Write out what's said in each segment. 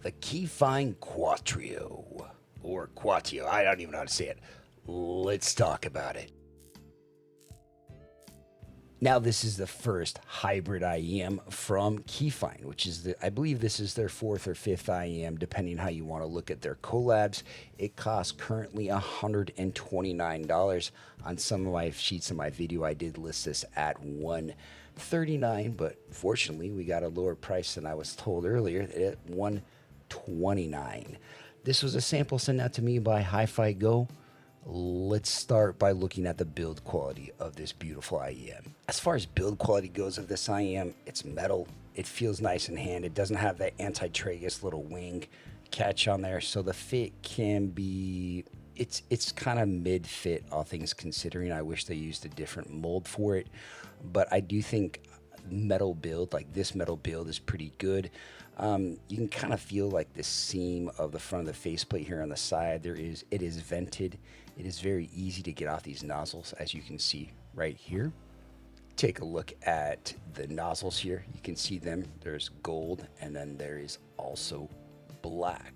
The Kefine Quatio, or Quatio, I don't even know how to say it. Let's talk about it. Now, this is the first hybrid IEM from Kefine, which is I believe this is their fourth or fifth IEM, depending how you want to look at their collabs. It costs currently $129. On some of my sheets in my video, I did list this at $139, but fortunately, we got a lower price than I was told earlier at $129. This was a sample sent out to me by Hi-Fi Go. Let's start by looking at the build quality of this beautiful IEM. As far as build quality goes of this IEM, it's metal. It feels nice in hand. It doesn't have that anti-tragus little wing catch on there, so the fit can be, it's kind of mid-fit, all things considering. I wish they used a different mold for it, but I do think metal build, like this metal build, is pretty good. You can kind of feel like the seam of the front of the faceplate here on the side. It is vented. It is very easy to get off these nozzles, as you can see right here. Take a look at the nozzles here. You can see them. There's gold, and then there is also black.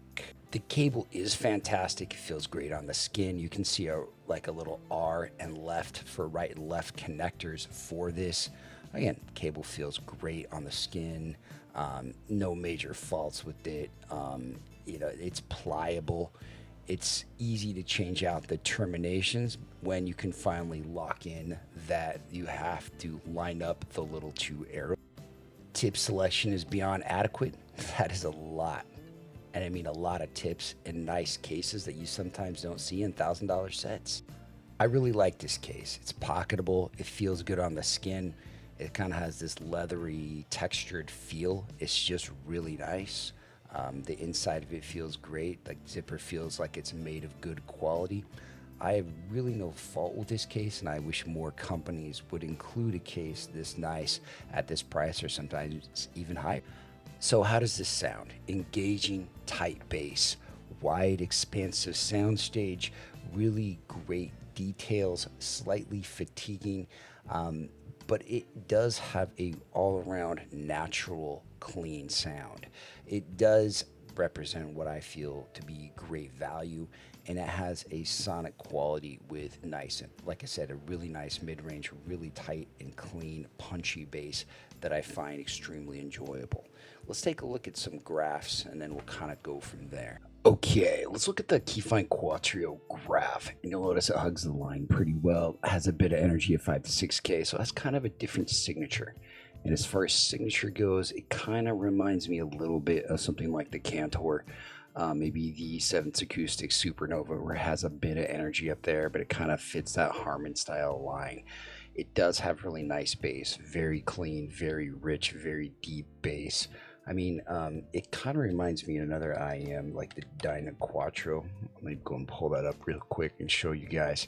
The cable is fantastic. It feels great on the skin. You can see like a little R and left for right and left connectors for this. Again, cable feels great on the skin. No major faults with it. It's pliable. It's easy to change out the terminations when you can finally lock in that you have to line up the little two arrows. Tip selection is beyond adequate. That is a lot. And I mean a lot of tips in nice cases that you sometimes don't see in $1,000 sets. I really like this case. It's pocketable. It feels good on the skin. It kind of has this leathery, textured feel. It's just really nice. The inside of it feels great. The zipper feels like it's made of good quality. I have really no fault with this case, and I wish more companies would include a case this nice at this price, or sometimes even higher. So how does this sound? Engaging, tight bass, wide, expansive soundstage, really great details, slightly fatiguing, but it does have a all-around natural, clean sound. It does represent what I feel to be great value, and it has a sonic quality with nice, like I said, a really nice mid-range, really tight and clean, punchy bass that I find extremely enjoyable. Let's take a look at some graphs, and then we'll kind of go from there. Okay, let's look at the Kefine Quatio graph, and you'll notice it hugs the line pretty well. It has a bit of energy of 5 to 6K, so that's kind of a different signature. And as far as signature goes, it kind of reminds me a little bit of something like the Cantor, maybe the 7th Acoustic Supernova, where it has a bit of energy up there, but it kind of fits that Harman style line. It does have really nice bass, very clean, very rich, very deep bass. I mean, it kind of reminds me of another IEM, like the Dyna Quattro. Let me go and pull that up real quick and show you guys.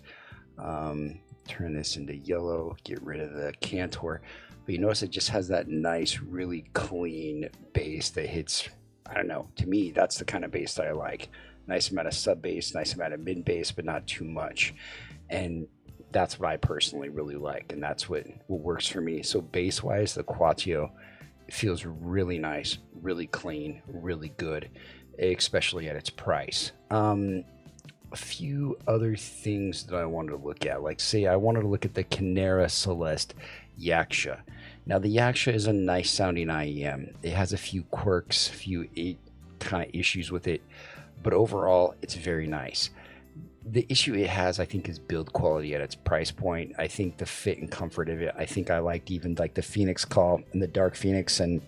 Turn this into yellow, get rid of the Cantor. But you notice it just has that nice, really clean bass that hits, I don't know, to me, that's the kind of bass that I like. Nice amount of sub bass, nice amount of mid bass, but not too much. And that's what I personally really like, and that's what works for me. So bass wise, the Quatio, it feels really nice, really clean, really good, especially at its price. A few other things that I wanted to look at, like say I wanted to look at the Canera Celeste Yaksha. Now the Yaksha is a nice sounding IEM. It has a few quirks, a few kind of issues with it, but overall it's very nice. The issue it has, I think, is build quality at its price point. I think the fit and comfort of it, I think I liked even like the Phoenix Call and the Dark Phoenix and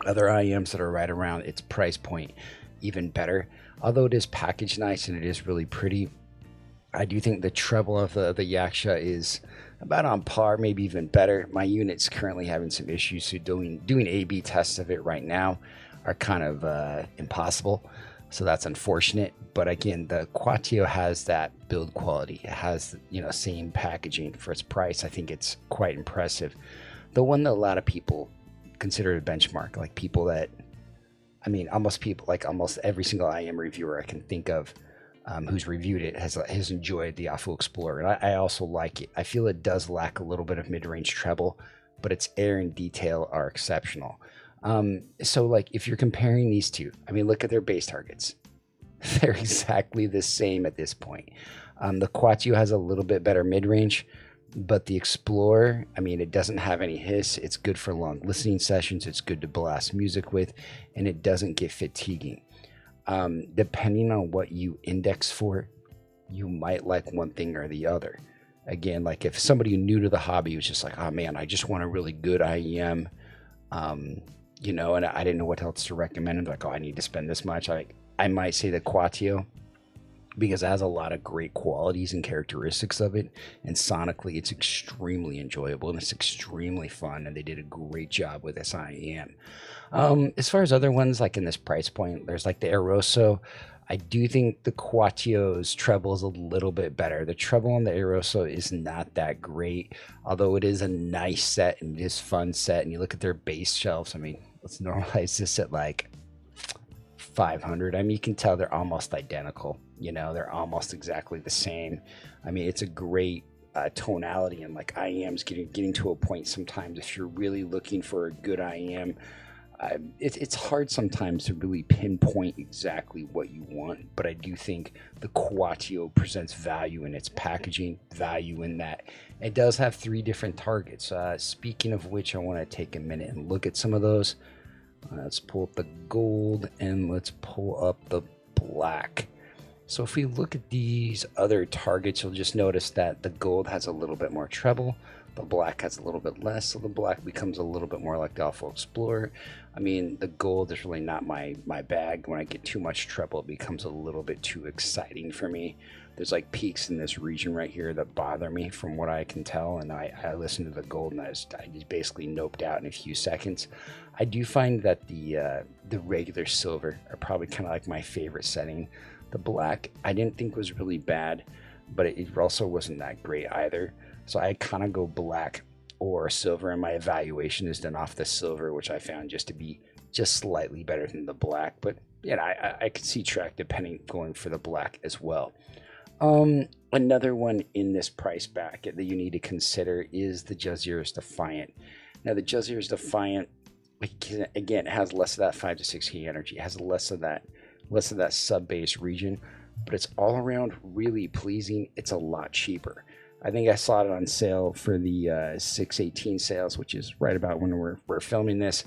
other IEMs that are right around its price point even better. Although it is packaged nice and it is really pretty, I do think the treble of the Yaksha is about on par, maybe even better. My unit's currently having some issues, so doing A/B tests of it right now are kind of impossible. So that's unfortunate. But again, the Quatio has that build quality. It has, same packaging for its price. I think it's quite impressive. The one that a lot of people consider a benchmark, like people that, almost every single IM reviewer I can think of who's reviewed it has enjoyed the Afu Explorer. And I also like it. I feel it does lack a little bit of mid-range treble, but its air and detail are exceptional. So like if you're comparing these two, I mean, look at their base targets. They're exactly the same at this point. The Quatio has a little bit better mid range, but the Explorer, I mean, it doesn't have any hiss. It's good for long listening sessions. It's good to blast music with, and it doesn't get fatiguing. Depending on what you index for, you might like one thing or the other. Again, like if somebody new to the hobby was just like, oh man, I just want a really good IEM, and I didn't know what else to recommend. I'm like, oh, I need to spend this much. I might say the Quatio because it has a lot of great qualities and characteristics of it. And sonically, it's extremely enjoyable and it's extremely fun. And they did a great job with this IEM. As far as other ones, like in this price point, there's like the Eroso. I do think the Quatio's treble is a little bit better. The treble on the Eroso is not that great, although it is a nice set and it is fun set. And you look at their base shelves. I mean, let's normalize this at like 500. I mean, you can tell they're almost identical. They're almost exactly the same. I mean, it's a great tonality, and like IEM's getting to a point sometimes if you're really looking for a good IEM. It's hard sometimes to really pinpoint exactly what you want, but I do think the Quatio presents value in its packaging, value in that it does have 3 different targets. Speaking of which, I want to take a minute and look at some of those. Let's pull up the gold and let's pull up the black. So if we look at these other targets, you'll just notice that the gold has a little bit more treble. The black has a little bit less, so the black becomes a little bit more like the Alpha Explorer. I mean, the gold is really not my bag. When I get too much treble, it becomes a little bit too exciting for me. There's like peaks in this region right here that bother me from what I can tell, and I listened to the gold and I just basically noped out in a few seconds. I do find that the regular silver are probably kind of like my favorite setting. The black I didn't think was really bad, but it also wasn't that great either. So I kind of go black or silver, and my evaluation is done off the silver, which I found just to be just slightly better than the black. But I could see track depending going for the black as well. Another one in this price bracket that you need to consider is the Jazeera's Defiant. Now the Jazeera's Defiant, again, it has less of that 5 to 6 key energy. It has less of that sub bass region, but it's all around really pleasing. It's a lot cheaper. I think I saw it on sale for the 618 sales, which is right about when we're filming this,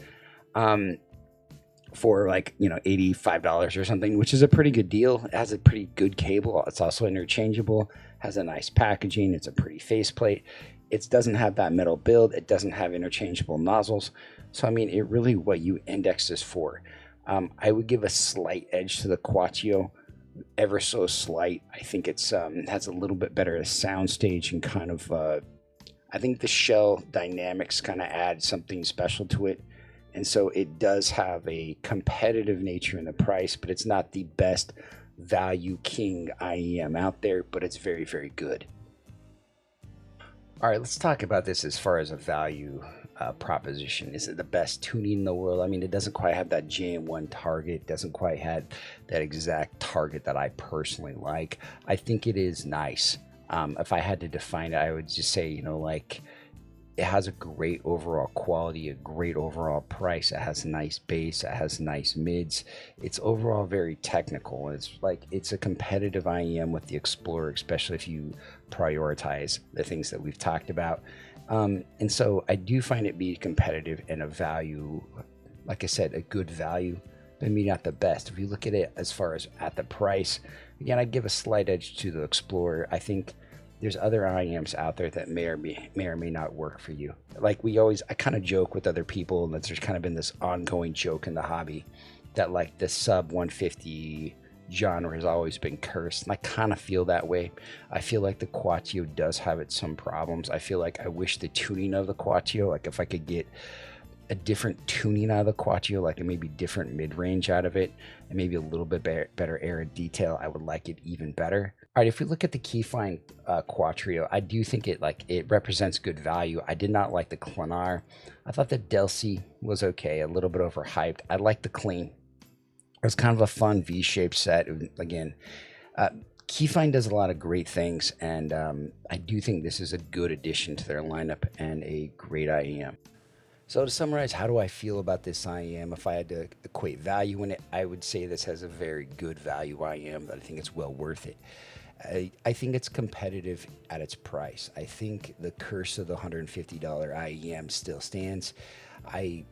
for like $85 or something, which is a pretty good deal. It has a pretty good cable. It's also interchangeable, has a nice packaging. It's a pretty faceplate. It doesn't have that metal build. It doesn't have interchangeable nozzles. So I mean, it really what you index this for. I would give a slight edge to the Quatio, ever so slight. I think it's has a little bit better soundstage and kind of I think the shell dynamics kind of add something special to it, and so it does have a competitive nature in the price, but it's not the best value king IEM out there, but it's very, very good. All right, let's talk about this as far as a value proposition. Is it the best tuning in the world? I mean, it doesn't quite have that JM1 target, doesn't quite have that exact target that I personally like. I think it is nice. If I had to define it, I would just say, like it has a great overall quality, a great overall price. It has nice bass, it has nice mids. It's overall very technical. It's a competitive IEM with the Explorer, especially if you prioritize the things that we've talked about. And so I do find it be competitive and a value, like I said, a good value, but maybe not the best. If you look at it as far as at the price, again, I give a slight edge to the Explorer. I think there's other IEMs out there that may or may not work for you. Like I kind of joke with other people, and there's kind of been this ongoing joke in the hobby that like the sub 150 genre has always been cursed, and I kind of feel that way. I feel like the Quatio does have some problems. I feel like I wish the tuning of the Quatio, like if I could get a different tuning out of the Quatio, like a maybe different mid-range out of it, and maybe a little bit better air and detail, I would like it even better. All right, if we look at the Kefine Quatio, I do think it represents good value. I did not like the Clanar. I thought the Delcy was okay, a little bit overhyped. I like the Clean. It was kind of a fun V-shaped set. Again, Kefine does a lot of great things, and I do think this is a good addition to their lineup and a great IEM. So to summarize, how do I feel about this IEM? If I had to equate value in it, I would say this has a very good value IEM, that I think it's well worth it. I think it's competitive at its price. I think the curse of the $150 IEM still stands. I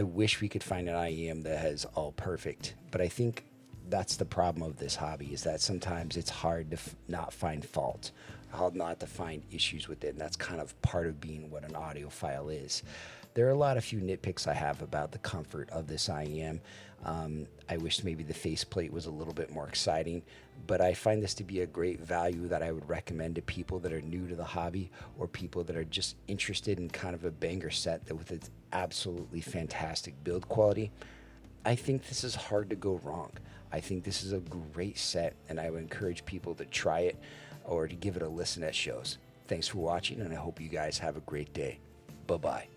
wish we could find an IEM that has all perfect, but I think that's the problem of this hobby, is that sometimes it's hard to not find fault, hard not to find issues with it, and that's kind of part of being what an audiophile is. There are a few nitpicks I have about the comfort of this IEM. I wish maybe the faceplate was a little bit more exciting, but I find this to be a great value that I would recommend to people that are new to the hobby, or people that are just interested in kind of a banger set that with its absolutely fantastic build quality. I think this is hard to go wrong. I think this is a great set, and I would encourage people to try it or to give it a listen at shows. Thanks for watching, and I hope you guys have a great day. Bye-bye.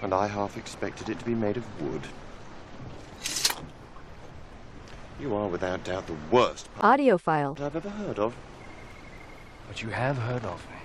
And I half expected it to be made of wood. You are without doubt the worst audiophile I've ever heard of. But you have heard of me.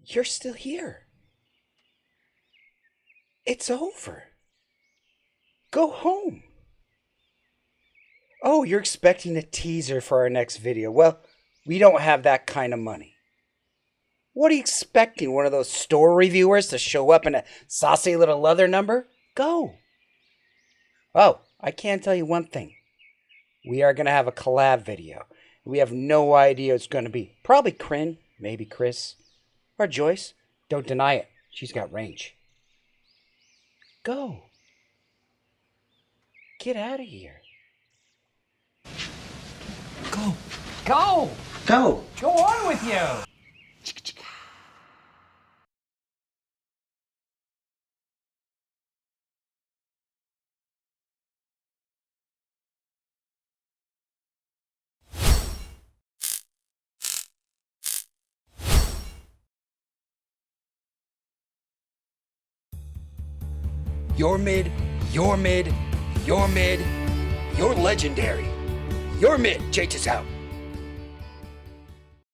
You're still here. It's over. Go home. Oh, you're expecting a teaser for our next video. Well, we don't have that kind of money. What are you expecting? One of those store reviewers to show up in a saucy little leather number? Go. Oh, I can tell you one thing. We are going to have a collab video. We have no idea what it's going to be. Probably Kryn, maybe Chris, or Joyce. Don't deny it. She's got range. Go. Get out of here. Go! Go! Go. Go on with you! You're mid, you're mid, you're mid, you're legendary. You're mid, Jaytis out.